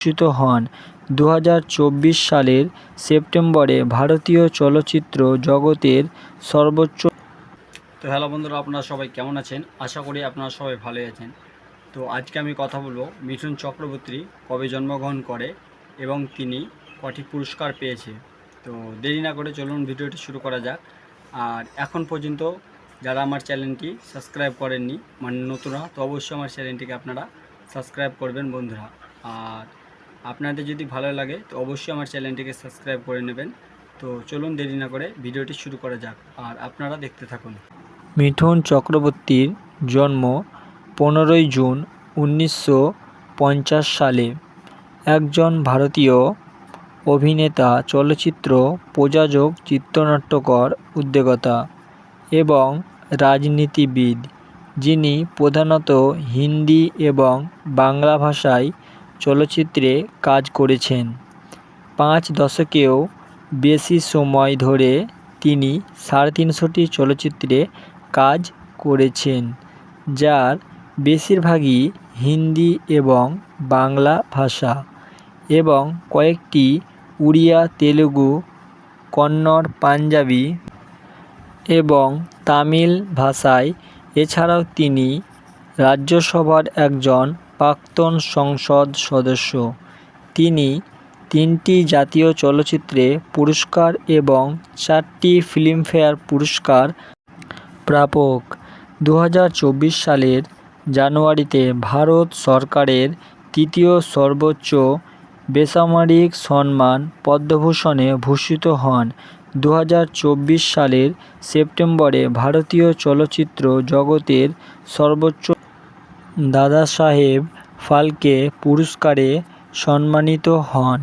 ভূষিত হন। 2024 সালের সেপ্টেম্বরে ভারতীয় চলচ্চিত্র জগতের সর্বোচ্চ। তো হ্যালো বন্ধুরা, আপনারা সবাই কেমন আছেন? আশা করি আপনারা সবাই ভালোই আছেন। তো আজকে আমি কথা বলবো মিঠুন চক্রবর্তী কবে জন্মগ্রহণ করে এবং তিনি কটি পুরস্কার পেয়েছে। তো দেরি না করে চলুন ভিডিওটি শুরু করা যাক। আর এখন পর্যন্ত যারা আমার চ্যানেলটি সাবস্ক্রাইব করেননি, মানে নতুনরা, তো অবশ্যই আমার চ্যানেলটিকে আপনারা সাবস্ক্রাইব করবেন বন্ধুরা। আর আপনাদের যদি ভালো লাগে তো অবশ্যই আমার চ্যানেলটিকে সাবস্ক্রাইব করে নেবেন। তো চলুন দেরি না করে ভিডিওটি শুরু করা যাক, আর আপনারা দেখতে থাকুন। মিঠুন চক্রবর্তীর জন্ম 15 জুন 1950 সালে। একজন ভারতীয় অভিনেতা, চলচ্চিত্র প্রযোজক, চিত্রনাট্যকার, উদ্যোক্তা এবং রাজনীতিবিদ, যিনি প্রধানত হিন্দি এবং বাংলা ভাষায় চলচ্চিত্রে কাজ করেছেন। 5 দশকেও বেশি সময় ধরে তিনি 350টি চলচ্চিত্রে কাজ করেছেন, যার বেশিরভাগই হিন্দি এবং বাংলা ভাষা এবং কয়েকটি উড়িয়া, তেলুগু, কন্নড়, পাঞ্জাবি এবং তামিল ভাষায়। এছাড়াও তিনি রাজ্যসভার একজন প্রাক্তন সংসদ সদস্য। তিনি 3টি জাতীয় চলচ্চিত্রে পুরস্কার এবং 4টি ফিল্মফেয়ার পুরস্কার প্রাপক। 2024 সালের জানুয়ারিতে ভারত সরকারের 3য় সর্বোচ্চ বেসামরিক সম্মান পদ্মভূষণে ভূষিত হন। 2024 সালের সেপ্টেম্বরে ভারতীয় চলচ্চিত্র জগতের সর্বোচ্চ দাদাসাহেব ফালকে পুরস্কারে সম্মানিত হন।